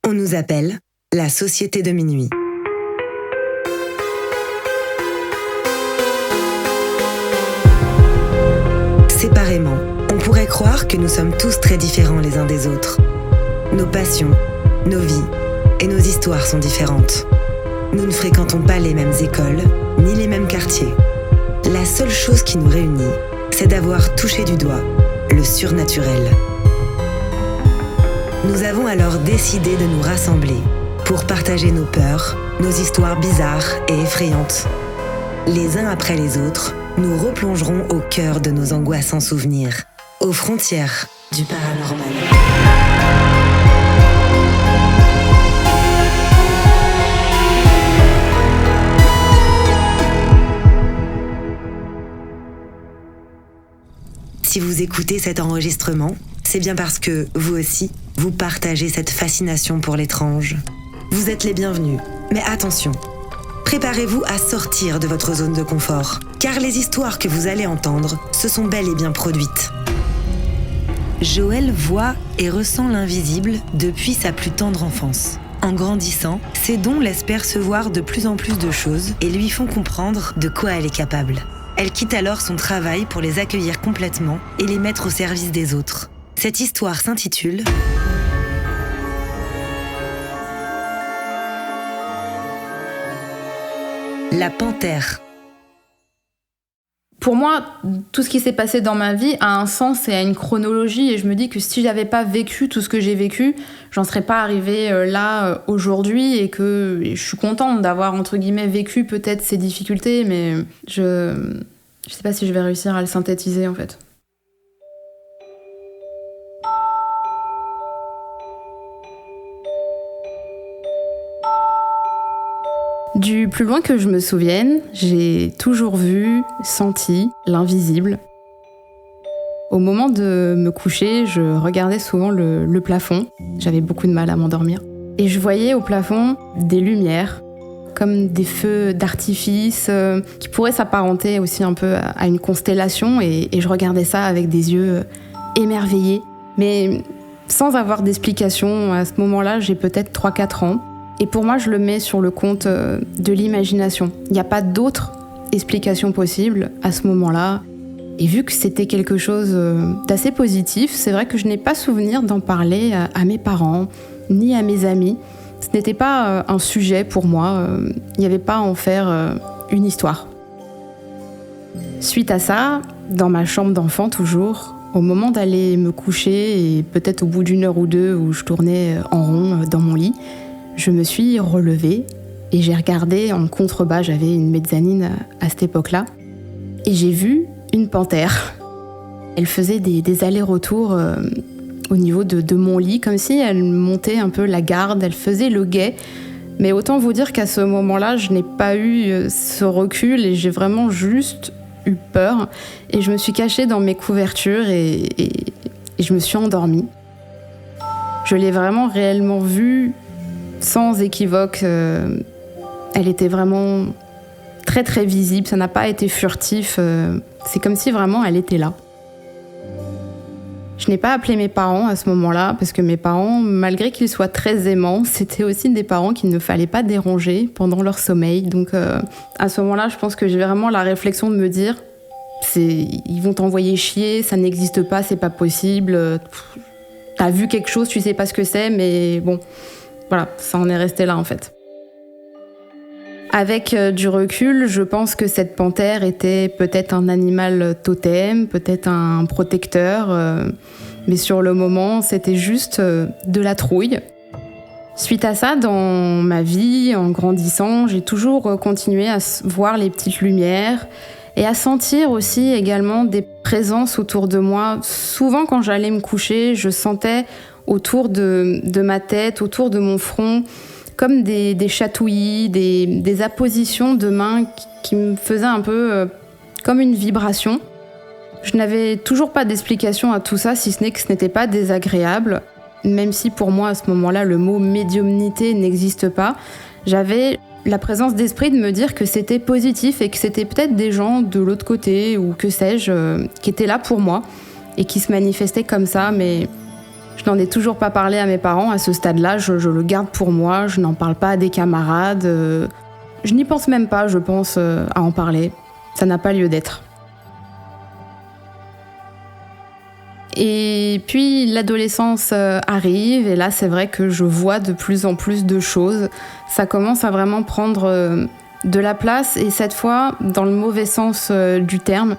On nous appelle la Société de Minuit. Séparément, on pourrait croire que nous sommes tous très différents les uns des autres. Nos passions, nos vies et nos histoires sont différentes. Nous ne fréquentons pas les mêmes écoles, ni les mêmes quartiers. La seule chose qui nous réunit, c'est d'avoir touché du doigt le surnaturel. Nous avons alors décidé de nous rassembler pour partager nos peurs, nos histoires bizarres et effrayantes. Les uns après les autres, nous replongerons au cœur de nos angoissants souvenirs, aux frontières du paranormal. Si vous écoutez cet enregistrement, c'est bien parce que, vous aussi, vous partagez cette fascination pour l'étrange. Vous êtes les bienvenus, mais attention, préparez-vous à sortir de votre zone de confort, car les histoires que vous allez entendre se sont bel et bien produites. Joël voit et ressent l'invisible depuis sa plus tendre enfance. En grandissant, ses dons laissent percevoir de plus en plus de choses et lui font comprendre de quoi elle est capable. Elle quitte alors son travail pour les accueillir complètement et les mettre au service des autres. Cette histoire s'intitule La Panthère. Pour moi, tout ce qui s'est passé dans ma vie a un sens et a une chronologie, et je me dis que si j'avais pas vécu tout ce que j'ai vécu, j'en serais pas arrivée là aujourd'hui, et que je suis contente d'avoir entre guillemets vécu peut-être ces difficultés, mais je sais pas si je vais réussir à le synthétiser en fait. Du plus loin que je me souvienne, j'ai toujours vu, senti l'invisible. Au moment de me coucher, je regardais souvent le plafond. J'avais beaucoup de mal à m'endormir. Et je voyais au plafond des lumières, comme des feux d'artifice, qui pourraient s'apparenter aussi un peu à une constellation. Et je regardais ça avec des yeux émerveillés. Mais sans avoir d'explication, à ce moment-là, j'ai peut-être 3-4 ans. Et pour moi, je le mets sur le compte de l'imagination. Il n'y a pas d'autre explication possible à ce moment-là. Et vu que c'était quelque chose d'assez positif, c'est vrai que je n'ai pas souvenir d'en parler à mes parents, ni à mes amis. Ce n'était pas un sujet pour moi. Il n'y avait pas à en faire une histoire. Suite à ça, dans ma chambre d'enfant toujours, au moment d'aller me coucher, et peut-être au bout d'1 heure ou 2 où je tournais en rond dans mon lit, je me suis relevée et j'ai regardé en contrebas, j'avais une mezzanine à cette époque-là, et j'ai vu une panthère. Elle faisait des allers-retours au niveau de mon lit, comme si elle montait un peu la garde, elle faisait le guet. Mais autant vous dire qu'à ce moment-là, je n'ai pas eu ce recul et j'ai vraiment juste eu peur. Et je me suis cachée dans mes couvertures et je me suis endormie. Je l'ai vraiment réellement vue sans équivoque. Elle était vraiment très très visible, ça n'a pas été furtif. C'est comme si vraiment elle était là. Je n'ai pas appelé mes parents à ce moment-là, parce que mes parents, malgré qu'ils soient très aimants, c'était aussi des parents qu'il ne fallait pas déranger pendant leur sommeil. Donc à ce moment-là, je pense que j'ai vraiment la réflexion de me dire, ils vont t'envoyer chier, ça n'existe pas, c'est pas possible. T'as vu quelque chose, tu sais pas ce que c'est, mais bon, voilà, ça en est resté là en fait. Avec du recul, je pense que cette panthère était peut-être un animal totem, peut-être un protecteur, mais sur le moment, c'était juste de la trouille. Suite à ça, dans ma vie, en grandissant, j'ai toujours continué à voir les petites lumières et à sentir aussi également des présences autour de moi. Souvent, quand j'allais me coucher, je sentais autour de ma tête, autour de mon front, comme des chatouillis, des appositions de mains qui me faisaient un peu comme une vibration. Je n'avais toujours pas d'explication à tout ça, si ce n'est que ce n'était pas désagréable. Même si pour moi, à ce moment-là, le mot médiumnité n'existe pas, j'avais la présence d'esprit de me dire que c'était positif et que c'était peut-être des gens de l'autre côté, ou que sais-je, qui étaient là pour moi et qui se manifestaient comme ça, mais Je n'en ai toujours pas parlé à mes parents à ce stade-là, je le garde pour moi, je n'en parle pas à des camarades. Je n'y pense même pas, je pense, à en parler. Ça n'a pas lieu d'être. Et puis l'adolescence arrive, et là c'est vrai que je vois de plus en plus de choses. Ça commence à vraiment prendre de la place, et cette fois dans le mauvais sens du terme.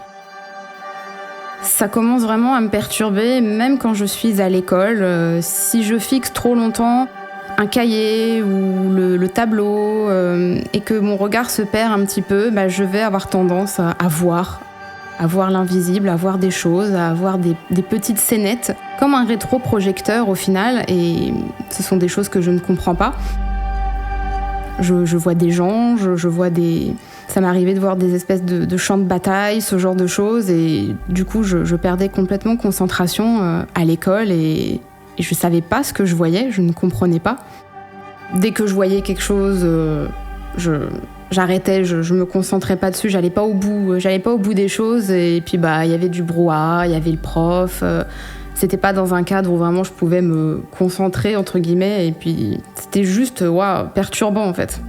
Ça commence vraiment à me perturber, même quand je suis à l'école. Si je fixe trop longtemps un cahier ou le tableau et que mon regard se perd un petit peu, je vais avoir tendance à voir l'invisible, à voir des choses, à voir des petites scénettes, comme un rétroprojecteur au final, et ce sont des choses que je ne comprends pas. Je vois des gens, je vois des... Ça m'arrivait de voir des espèces de champs de bataille, ce genre de choses, et du coup je perdais complètement concentration à l'école, et je savais pas ce que je voyais, je ne comprenais pas. Dès que je voyais quelque chose, j'arrêtais, je me concentrais pas dessus, j'allais pas au bout des choses, et puis il y avait du brouhaha, il y avait le prof, c'était pas dans un cadre où vraiment je pouvais me concentrer entre guillemets, et puis c'était juste perturbant en fait.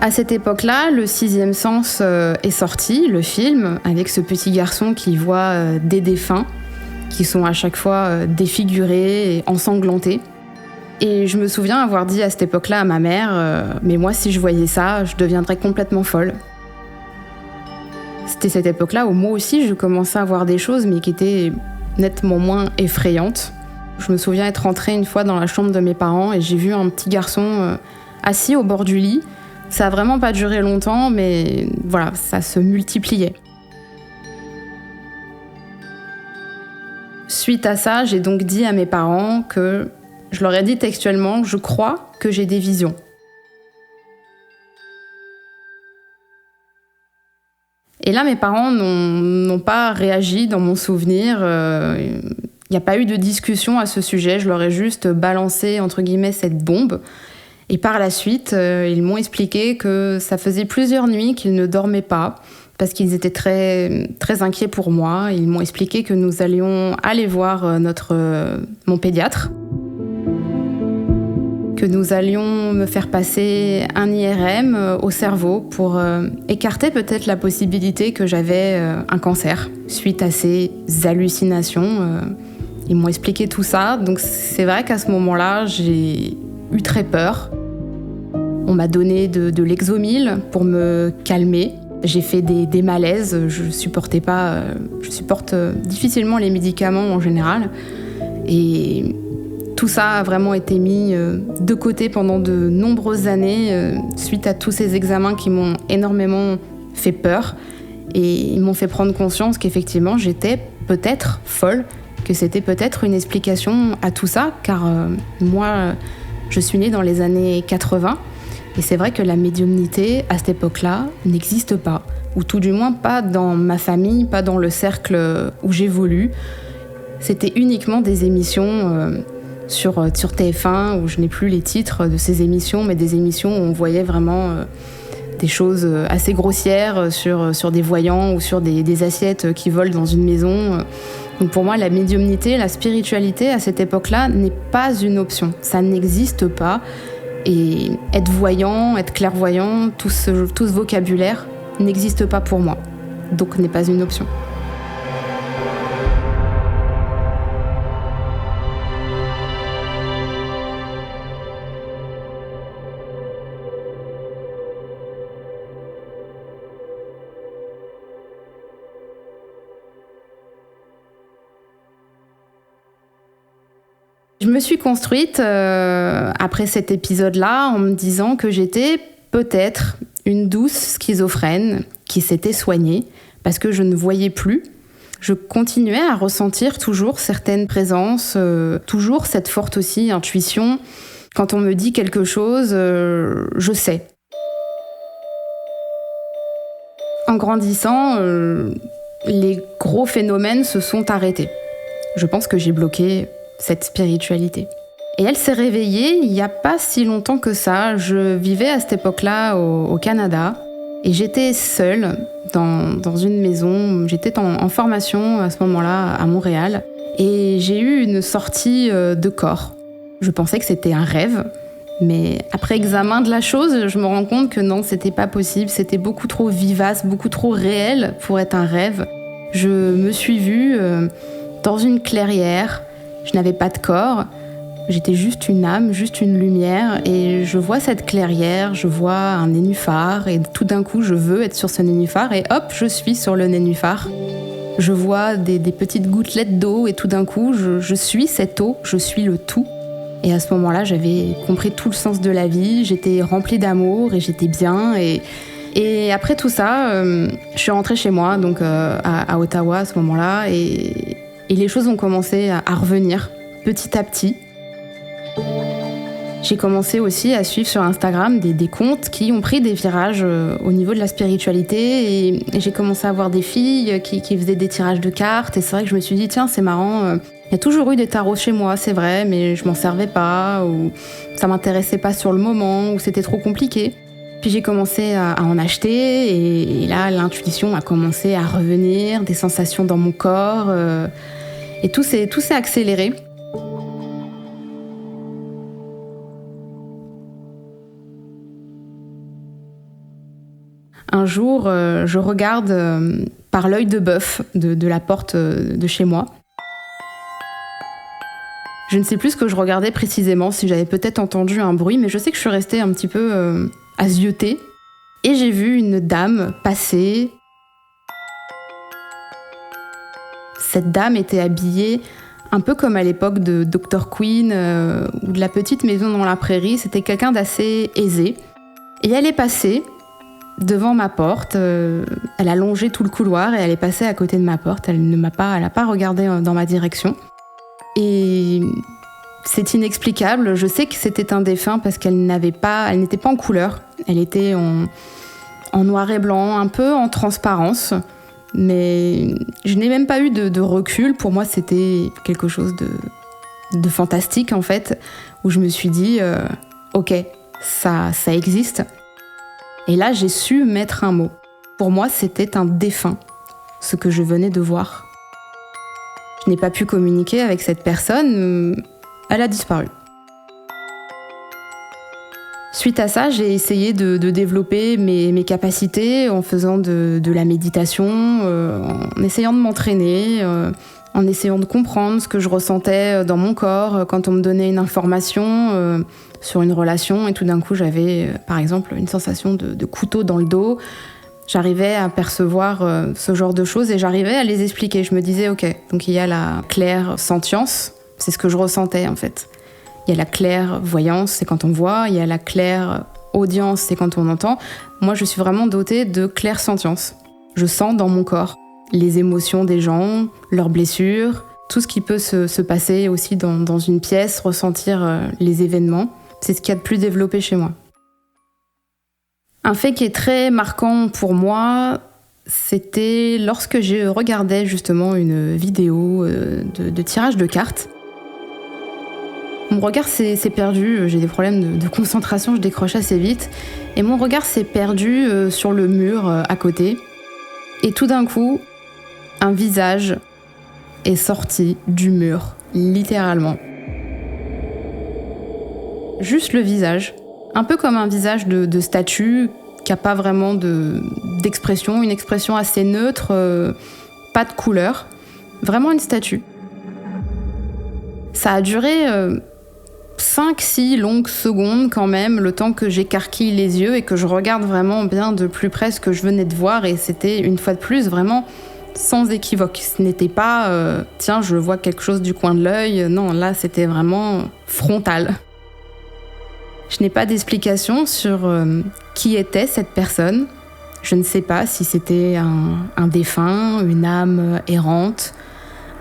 À cette époque-là, le 6e sens est sorti, le film, avec ce petit garçon qui voit des défunts qui sont à chaque fois défigurés et ensanglantés. Et je me souviens avoir dit à cette époque-là à ma mère mais moi, si je voyais ça, je deviendrais complètement folle. C'était cette époque-là où moi aussi, je commençais à voir des choses, mais qui étaient nettement moins effrayantes. Je me souviens être rentrée une fois dans la chambre de mes parents et j'ai vu un petit garçon assis au bord du lit. Ça a vraiment pas duré longtemps, mais voilà, ça se multipliait. Suite à ça, j'ai donc dit à mes parents que, je leur ai dit textuellement, je crois que j'ai des visions. Et là, mes parents n'ont pas réagi dans mon souvenir. Il n'y a pas eu de discussion à ce sujet. Je leur ai juste balancé, entre guillemets, cette bombe. Et par la suite, ils m'ont expliqué que ça faisait plusieurs nuits qu'ils ne dormaient pas parce qu'ils étaient très, très inquiets pour moi. Ils m'ont expliqué que nous allions aller voir mon pédiatre, que nous allions me faire passer un IRM au cerveau pour écarter peut-être la possibilité que j'avais un cancer suite à ces hallucinations. Ils m'ont expliqué tout ça, donc c'est vrai qu'à ce moment-là, j'ai eu très peur. On m'a donné de l'Exomil pour me calmer. J'ai fait des malaises, je supporte difficilement les médicaments en général. Et tout ça a vraiment été mis de côté pendant de nombreuses années suite à tous ces examens qui m'ont énormément fait peur. Et ils m'ont fait prendre conscience qu'effectivement j'étais peut-être folle, que c'était peut-être une explication à tout ça, car moi je suis née dans les années 80. Et c'est vrai que la médiumnité, à cette époque-là, n'existe pas. Ou tout du moins pas dans ma famille, pas dans le cercle où j'évolue. C'était uniquement des émissions sur TF1, où je n'ai plus les titres de ces émissions, mais des émissions où on voyait vraiment des choses assez grossières sur des voyants ou sur des assiettes qui volent dans une maison. Donc pour moi, la médiumnité, la spiritualité, à cette époque-là, n'est pas une option. Ça n'existe pas. Et être voyant, être clairvoyant, tout ce vocabulaire n'existe pas pour moi. Donc n'est pas une option. Je me suis construite après cet épisode-là en me disant que j'étais peut-être une douce schizophrène qui s'était soignée parce que je ne voyais plus. Je continuais à ressentir toujours certaines présences, toujours cette forte aussi intuition. Quand on me dit quelque chose, je sais. En grandissant, les gros phénomènes se sont arrêtés. Je pense que j'ai bloqué cette spiritualité. Et elle s'est réveillée il n'y a pas si longtemps que ça. Je vivais à cette époque-là au Canada et j'étais seule dans une maison. J'étais en formation à ce moment-là à Montréal Et j'ai eu une sortie de corps. Je pensais que c'était un rêve, mais après examen de la chose, je me rends compte que non, c'était pas possible. C'était beaucoup trop vivace, beaucoup trop réel pour être un rêve. Je me suis vue dans une clairière. Je n'avais pas de corps. J'étais juste une âme, juste une lumière. Et je vois cette clairière, je vois un nénuphar. Et tout d'un coup, je veux être sur ce nénuphar. Et hop, je suis sur le nénuphar. Je vois des petites gouttelettes d'eau. Et tout d'un coup, je suis cette eau, je suis le tout. Et à ce moment-là, j'avais compris tout le sens de la vie. J'étais remplie d'amour et j'étais bien. Et après tout ça, je suis rentrée chez moi, donc à Ottawa à ce moment-là. Et les choses ont commencé à revenir petit à petit. J'ai commencé aussi à suivre sur Instagram des comptes qui ont pris des virages au niveau de la spiritualité. Et j'ai commencé à voir des filles qui faisaient des tirages de cartes. Et c'est vrai que je me suis dit, tiens, c'est marrant. Il y a toujours eu des tarots chez moi, c'est vrai, mais je m'en servais pas, ou ça m'intéressait pas sur le moment, ou c'était trop compliqué. Puis j'ai commencé à en acheter, et là, l'intuition a commencé à revenir, des sensations dans mon corps, et tout s'est accéléré. Un jour, je regarde par l'œil de bœuf de la porte de chez moi. Je ne sais plus ce que je regardais précisément, si j'avais peut-être entendu un bruit, mais je sais que je suis restée un petit peu azieutée. Et j'ai vu une dame passer. Cette dame était habillée un peu comme à l'époque de Dr. Queen ou de la petite maison dans la prairie. C'était quelqu'un d'assez aisé. Et elle est passée devant ma porte. Elle a longé tout le couloir et elle est passée à côté de ma porte. Elle n'a pas regardé dans ma direction. Et c'est inexplicable. Je sais que c'était un défunt parce qu'elle n'était pas en couleur. Elle était en noir et blanc, un peu en transparence. Mais je n'ai même pas eu de recul. Pour moi, c'était quelque chose de fantastique, en fait, où je me suis dit, ok, ça existe. Et là, j'ai su mettre un mot. Pour moi, c'était un défunt, ce que je venais de voir. Je n'ai pas pu communiquer avec cette personne, elle a disparu. Suite à ça, j'ai essayé de développer mes capacités en faisant de la méditation, en essayant de m'entraîner, en essayant de comprendre ce que je ressentais dans mon corps quand on me donnait une information sur une relation. Et tout d'un coup, j'avais, par exemple, une sensation de couteau dans le dos. J'arrivais à percevoir ce genre de choses et j'arrivais à les expliquer. Je me disais, ok, donc il y a la claire sentience, c'est ce que je ressentais en fait. Il y a la claire voyance, c'est quand on voit. Il y a la claire audience, c'est quand on entend. Moi, je suis vraiment dotée de claire sentience. Je sens dans mon corps les émotions des gens, leurs blessures, tout ce qui peut se passer aussi dans une pièce, ressentir les événements. C'est ce qu'il y a de plus développé chez moi. Un fait qui est très marquant pour moi, c'était lorsque je regardais justement une vidéo de tirage de cartes. Mon regard s'est perdu, j'ai des problèmes de concentration, je décroche assez vite. Et mon regard s'est perdu sur le mur à côté. Et tout d'un coup, un visage est sorti du mur, littéralement. Juste le visage. Un peu comme un visage de statue qui n'a pas vraiment d'expression, une expression assez neutre, pas de couleur. Vraiment une statue. Ça a duré 5-6 longues secondes quand même, le temps que j'écarquille les yeux et que je regarde vraiment bien de plus près ce que je venais de voir. Et c'était une fois de plus vraiment sans équivoque. Ce n'était pas tiens, je vois quelque chose du coin de l'œil. Non, là c'était vraiment frontal. Je n'ai pas d'explication sur qui était cette personne. Je ne sais pas si c'était un défunt, une âme errante,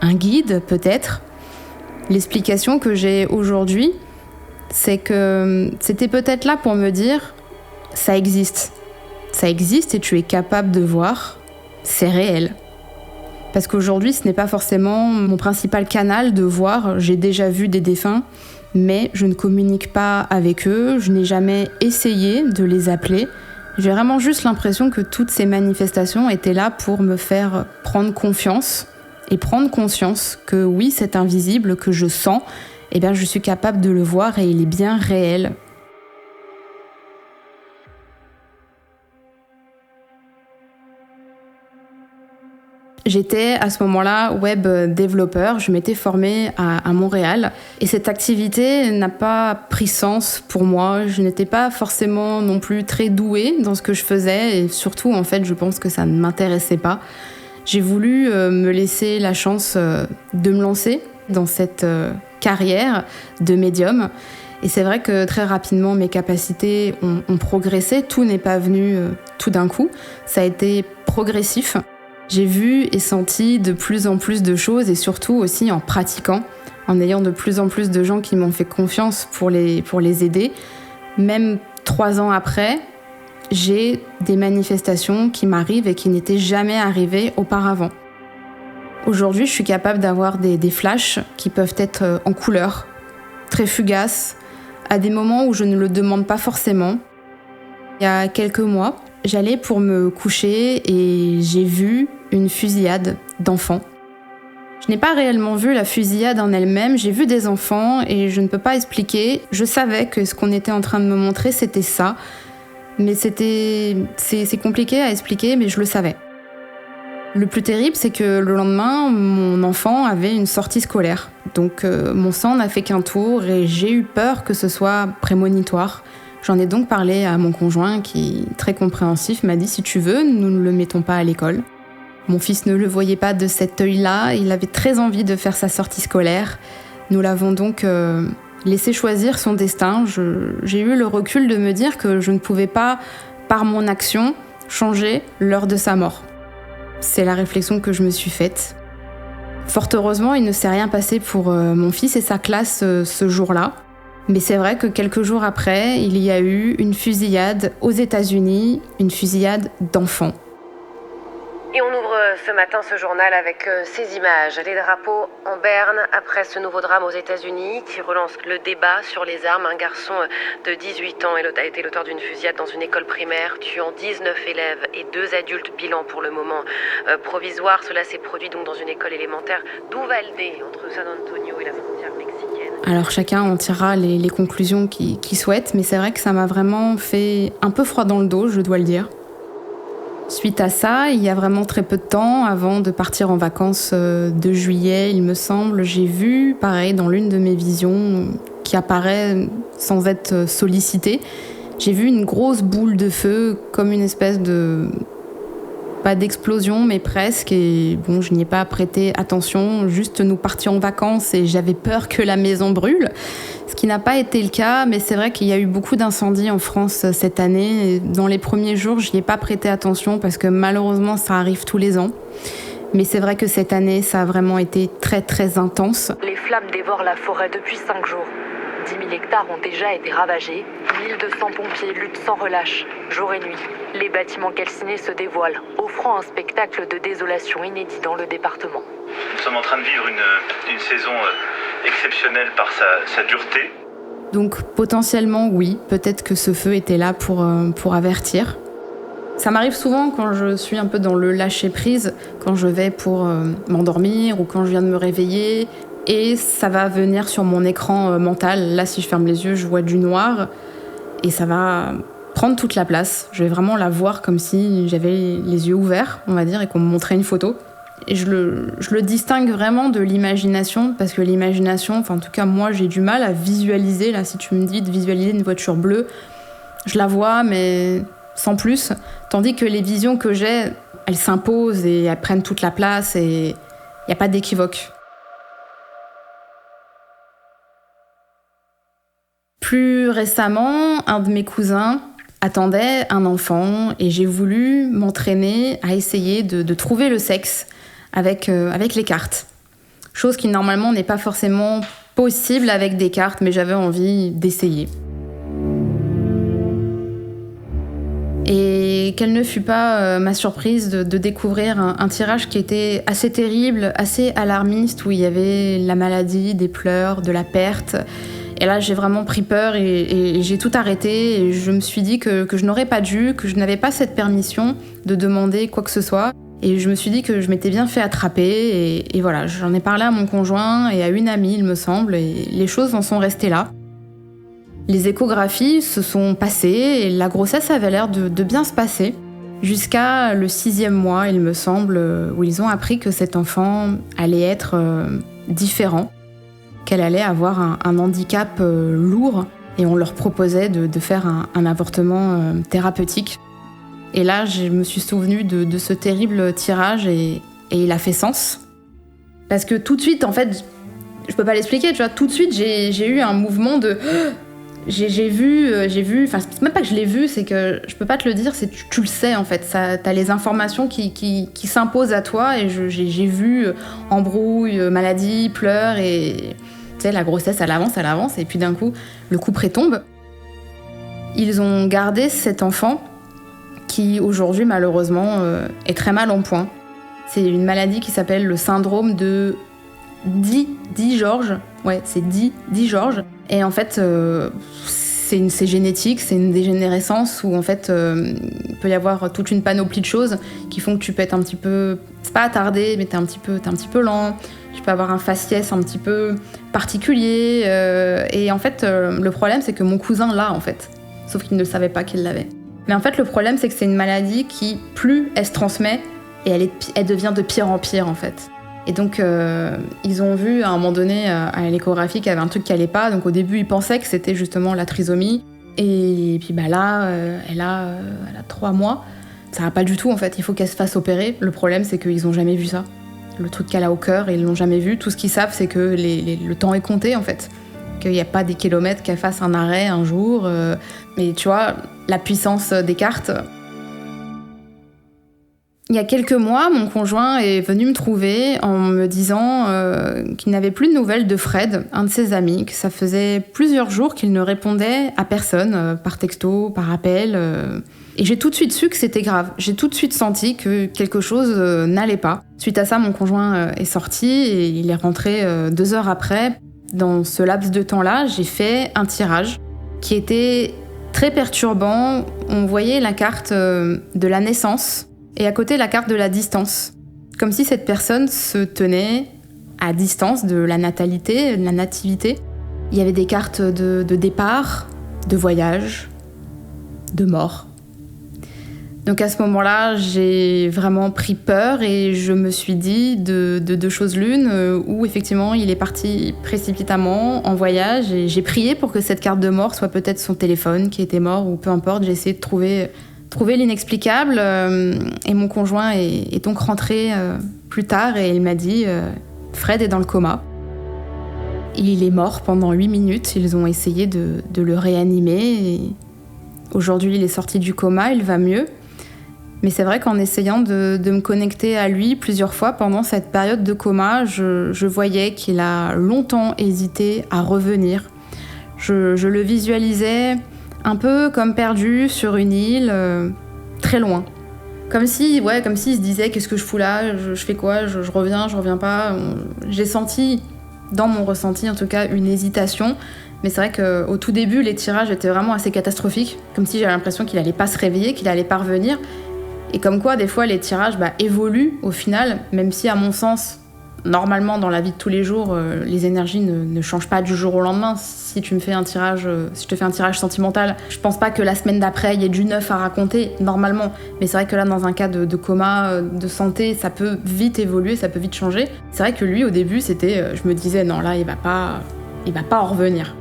un guide peut-être. L'explication que j'ai aujourd'hui, c'est que c'était peut-être là pour me dire « ça existe. Ça existe et tu es capable de voir, c'est réel. » Parce qu'aujourd'hui, ce n'est pas forcément mon principal canal de voir. J'ai déjà vu des défunts, mais je ne communique pas avec eux, je n'ai jamais essayé de les appeler. J'ai vraiment juste l'impression que toutes ces manifestations étaient là pour me faire prendre confiance et prendre conscience que oui, cet invisible que je sens, eh bien, je suis capable de le voir et il est bien réel. J'étais à ce moment-là web développeur, je m'étais formée à Montréal et cette activité n'a pas pris sens pour moi. Je n'étais pas forcément non plus très douée dans ce que je faisais et surtout en fait je pense que ça ne m'intéressait pas. J'ai voulu me laisser la chance de me lancer dans cette carrière de médium et c'est vrai que très rapidement mes capacités ont progressé. Tout n'est pas venu tout d'un coup, ça a été progressif. J'ai vu et senti de plus en plus de choses et surtout aussi en pratiquant, en ayant de plus en plus de gens qui m'ont fait confiance pour les aider. Même 3 ans après, j'ai des manifestations qui m'arrivent et qui n'étaient jamais arrivées auparavant. Aujourd'hui, je suis capable d'avoir des flashs qui peuvent être en couleur, très fugaces, à des moments où je ne le demande pas forcément. Il y a quelques mois, j'allais pour me coucher et j'ai vu une fusillade d'enfants. Je n'ai pas réellement vu la fusillade en elle-même, j'ai vu des enfants et je ne peux pas expliquer. Je savais que ce qu'on était en train de me montrer, c'était ça. Mais c'est compliqué à expliquer, mais je le savais. Le plus terrible, c'est que le lendemain, mon enfant avait une sortie scolaire. Donc mon sang n'a fait qu'un tour et j'ai eu peur que ce soit prémonitoire. J'en ai donc parlé à mon conjoint qui, très compréhensif, m'a dit « Si tu veux, nous ne le mettons pas à l'école ». Mon fils ne le voyait pas de cet œil-là, il avait très envie de faire sa sortie scolaire. Nous l'avons donc laissé choisir son destin. J'ai eu le recul de me dire que je ne pouvais pas, par mon action, changer l'heure de sa mort. C'est la réflexion que je me suis faite. Fort heureusement, il ne s'est rien passé pour mon fils et sa classe ce jour-là. Mais c'est vrai que quelques jours après, il y a eu une fusillade aux États-Unis, une fusillade d'enfants. Et on ouvre ce matin ce journal avec ces images, les drapeaux en berne après ce nouveau drame aux États-Unis qui relance le débat sur les armes. Un garçon de 18 ans a été l'auteur d'une fusillade dans une école primaire, tuant 19 élèves et 2 adultes. Bilan pour le moment provisoire. Cela s'est produit donc dans une école élémentaire d'Uvalde, entre San Antonio et la frontière mexicaine. Alors chacun en tirera les conclusions qu'il souhaite, mais c'est vrai que ça m'a vraiment fait un peu froid dans le dos, je dois le dire. Suite à ça, il y a vraiment très peu de temps, avant de partir en vacances de juillet, il me semble, j'ai vu, pareil, dans l'une de mes visions, qui apparaît sans être sollicitée, j'ai vu une grosse boule de feu, comme une espèce de... pas d'explosion, mais presque, et bon, je n'y ai pas prêté attention, juste nous partions en vacances et j'avais peur que la maison brûle, ce qui n'a pas été le cas, mais c'est vrai qu'il y a eu beaucoup d'incendies en France cette année. Et dans les premiers jours, je n'y ai pas prêté attention parce que malheureusement, ça arrive tous les ans. Mais c'est vrai que cette année, ça a vraiment été très très intense. Les flammes dévorent la forêt depuis 5 jours. 10 000 hectares ont déjà été ravagés. 1200 pompiers luttent sans relâche, jour et nuit. Les bâtiments calcinés se dévoilent, offrant un spectacle de désolation inédit dans le département. Nous sommes en train de vivre une saison exceptionnelle par sa dureté. Donc potentiellement, oui, peut-être que ce feu était là pour avertir. Ça m'arrive souvent quand je suis un peu dans le lâcher-prise, quand je vais pour m'endormir ou quand je viens de me réveiller. Et ça va venir sur mon écran mental. Là, si je ferme les yeux, je vois du noir. Et ça va prendre toute la place. Je vais vraiment la voir comme si j'avais les yeux ouverts, on va dire, et qu'on me montrait une photo. Et je le distingue vraiment de l'imagination, parce que l'imagination, enfin en tout cas moi j'ai du mal à visualiser, là si tu me dis de visualiser une voiture bleue, je la vois mais sans plus, tandis que les visions que j'ai, elles s'imposent et elles prennent toute la place et il n'y a pas d'équivoque. Plus récemment, un de mes cousins attendait un enfant et j'ai voulu m'entraîner à essayer de trouver le sexe avec les cartes. Chose qui normalement n'est pas forcément possible avec des cartes, mais j'avais envie d'essayer. Et quelle ne fut pas ma surprise de découvrir un tirage qui était assez terrible, assez alarmiste, où il y avait la maladie, des pleurs, de la perte. Et là, j'ai vraiment pris peur et j'ai tout arrêté. Et je me suis dit que je n'aurais pas dû, que je n'avais pas cette permission de demander quoi que ce soit. Et je me suis dit que je m'étais bien fait attraper. Et voilà, j'en ai parlé à mon conjoint et à une amie, il me semble, et les choses en sont restées là. Les échographies se sont passées et la grossesse avait l'air de bien se passer. Jusqu'à le 6e mois, il me semble, où ils ont appris que cet enfant allait être différent, qu'elle allait avoir un handicap lourd, et on leur proposait de faire un avortement thérapeutique. Et là, je me suis souvenue de ce terrible tirage et il a fait sens. Parce que tout de suite, en fait, je peux pas l'expliquer, tu vois, tout de suite, j'ai eu un mouvement de... J'ai vu, enfin c'est même pas que je l'ai vu, c'est que je peux pas te le dire, c'est tu le sais en fait, t'as les informations qui s'imposent à toi et j'ai vu embrouille, maladie, pleurs et tu sais la grossesse elle avance et puis d'un coup le couperet tombe. Ils ont gardé cet enfant qui aujourd'hui malheureusement est très mal en point. C'est une maladie qui s'appelle le syndrome de Di-George. Ouais, c'est Di-George. Et en fait, c'est génétique, c'est une dégénérescence où en fait, il peut y avoir toute une panoplie de choses qui font que tu peux être un petit peu, c'est pas attardé, mais t'es un petit peu lent. Tu peux avoir un faciès un petit peu particulier. Et en fait, le problème, c'est que mon cousin l'a en fait. Sauf qu'il ne savait pas qu'il l'avait. Mais en fait, le problème, c'est que c'est une maladie qui, plus elle se transmet, et elle devient de pire en pire en fait. Et donc, ils ont vu à un moment donné à l'échographie qu'il y avait un truc qui allait pas. Donc au début, ils pensaient que c'était justement la trisomie. Et puis là, elle a 3 mois. Ça va pas du tout en fait, il faut qu'elle se fasse opérer. Le problème, c'est qu'ils ont jamais vu ça. Le truc qu'elle a au cœur, ils l'ont jamais vu. Tout ce qu'ils savent, c'est que le temps est compté en fait. Qu'il n'y a pas des kilomètres qu'elle fasse un arrêt un jour. Mais tu vois, la puissance des cartes... Il y a quelques mois, mon conjoint est venu me trouver en me disant qu'il n'avait plus de nouvelles de Fred, un de ses amis, que ça faisait plusieurs jours qu'il ne répondait à personne, par texto, par appel. Et j'ai tout de suite su que c'était grave. J'ai tout de suite senti que quelque chose n'allait pas. Suite à ça, mon conjoint est sorti et il est rentré 2 heures après. Dans ce laps de temps-là, j'ai fait un tirage qui était très perturbant. On voyait la carte de la naissance et à côté la carte de la distance. Comme si cette personne se tenait à distance de la natalité, de la nativité. Il y avait des cartes de départ, de voyage, de mort. Donc à ce moment-là, j'ai vraiment pris peur et je me suis dit de 2 choses l'une, où effectivement il est parti précipitamment en voyage et j'ai prié pour que cette carte de mort soit peut-être son téléphone qui était mort ou peu importe, j'ai essayé de trouver l'inexplicable et mon conjoint est donc rentré plus tard et il m'a dit Fred est dans le coma. Il est mort pendant 8 minutes, ils ont essayé de le réanimer et aujourd'hui il est sorti du coma, il va mieux. Mais c'est vrai qu'en essayant de me connecter à lui plusieurs fois pendant cette période de coma, je voyais qu'il a longtemps hésité à revenir. Je le visualisais un peu comme perdu sur une île, très loin. Comme s'il se disait « qu'est-ce que je fous là, je fais quoi, je reviens pas ». J'ai senti, dans mon ressenti en tout cas, une hésitation. Mais c'est vrai qu'au tout début, les tirages étaient vraiment assez catastrophiques. Comme si j'avais l'impression qu'il allait pas se réveiller, qu'il allait pas revenir. Et comme quoi, des fois, les tirages évoluent au final, même si à mon sens, normalement, dans la vie de tous les jours, les énergies ne changent pas du jour au lendemain. Si je te fais un tirage sentimental, je pense pas que la semaine d'après, il y ait du neuf à raconter, normalement. Mais c'est vrai que là, dans un cas de coma, de santé, ça peut vite évoluer, ça peut vite changer. C'est vrai que lui, au début, je me disais, non, là, il va pas en revenir.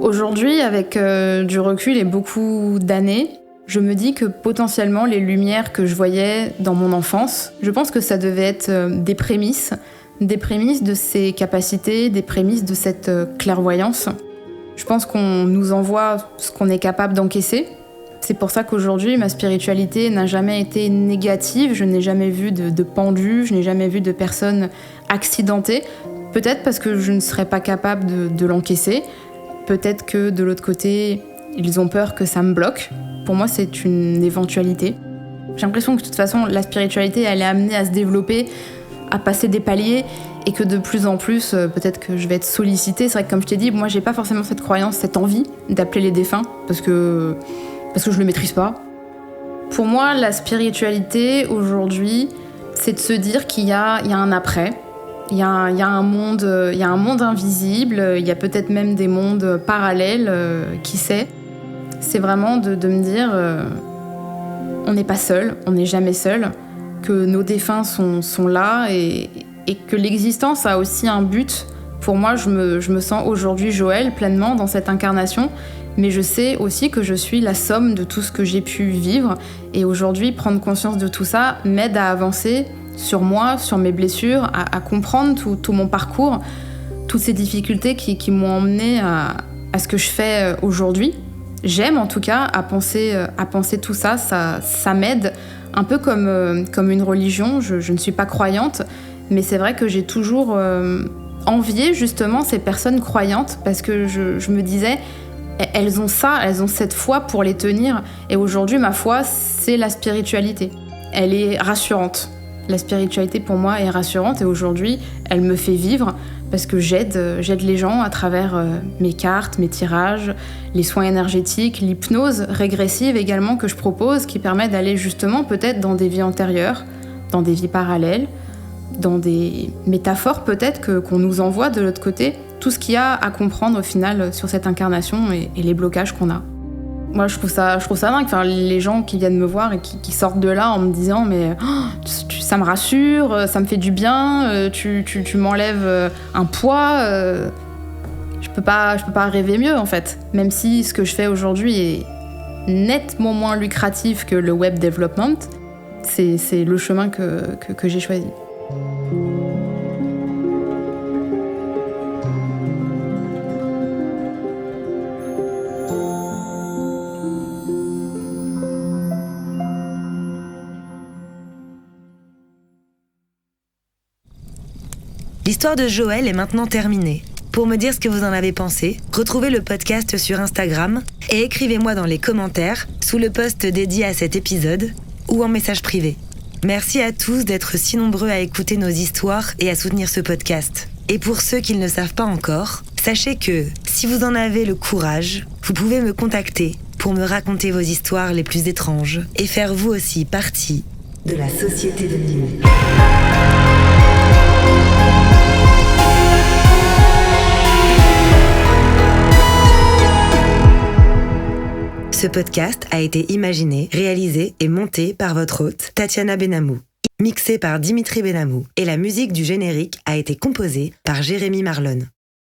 Aujourd'hui, avec du recul et beaucoup d'années, je me dis que potentiellement les lumières que je voyais dans mon enfance, je pense que ça devait être des prémices de ses capacités, des prémices de cette clairvoyance. Je pense qu'on nous envoie ce qu'on est capable d'encaisser. C'est pour ça qu'aujourd'hui, ma spiritualité n'a jamais été négative, je n'ai jamais vu de pendu, je n'ai jamais vu de personnes accidentées. Peut-être parce que je ne serais pas capable de l'encaisser. Peut-être que de l'autre côté, ils ont peur que ça me bloque. Pour moi, c'est une éventualité. J'ai l'impression que de toute façon, la spiritualité, elle est amenée à se développer, à passer des paliers, et que de plus en plus, peut-être que je vais être sollicitée. C'est vrai que comme je t'ai dit, moi, j'ai pas forcément cette croyance, cette envie d'appeler les défunts, parce que je le maîtrise pas. Pour moi, la spiritualité, aujourd'hui, c'est de se dire qu'il y a un après. Il y a un monde invisible, il y a peut-être même des mondes parallèles, qui sait. C'est vraiment de me dire, on n'est pas seul, on n'est jamais seul, que nos défunts sont là et que l'existence a aussi un but. Pour moi, je me sens aujourd'hui Joëlle pleinement dans cette incarnation, mais je sais aussi que je suis la somme de tout ce que j'ai pu vivre. Et aujourd'hui, prendre conscience de tout ça m'aide à avancer sur moi, sur mes blessures, à comprendre tout mon parcours, toutes ces difficultés qui m'ont emmenée à ce que je fais aujourd'hui. J'aime en tout cas à penser tout ça, ça m'aide, un peu comme une religion. Je ne suis pas croyante, mais c'est vrai que j'ai toujours envié justement ces personnes croyantes, parce que je me disais, elles ont cette foi pour les tenir, et aujourd'hui ma foi, c'est la spiritualité. Elle est rassurante. La spiritualité pour moi est rassurante, et aujourd'hui elle me fait vivre, parce que j'aide les gens à travers mes cartes, mes tirages, les soins énergétiques, l'hypnose régressive également que je propose, qui permet d'aller justement peut-être dans des vies antérieures, dans des vies parallèles, dans des métaphores peut-être qu'on nous envoie de l'autre côté, tout ce qu'il y a à comprendre au final sur cette incarnation et les blocages qu'on a. Moi, je trouve ça dingue. Enfin, les gens qui viennent me voir et qui sortent de là en me disant mais ça me rassure, ça me fait du bien, tu m'enlèves un poids. Je peux pas rêver mieux en fait. Même si ce que je fais aujourd'hui est nettement moins lucratif que le web development, c'est le chemin que j'ai choisi. L'histoire de Joëlle est maintenant terminée. Pour me dire ce que vous en avez pensé, retrouvez le podcast sur Instagram et écrivez-moi dans les commentaires, sous le post dédié à cet épisode ou en message privé. Merci à tous d'être si nombreux à écouter nos histoires et à soutenir ce podcast. Et pour ceux qui ne le savent pas encore, sachez que, si vous en avez le courage, vous pouvez me contacter pour me raconter vos histoires les plus étranges et faire vous aussi partie de la société de Nimo. Ce podcast a été imaginé, réalisé et monté par votre hôte, Tatiana Benamou. Mixé par Dimitri Benamou. Et la musique du générique a été composée par Jérémy Marlon.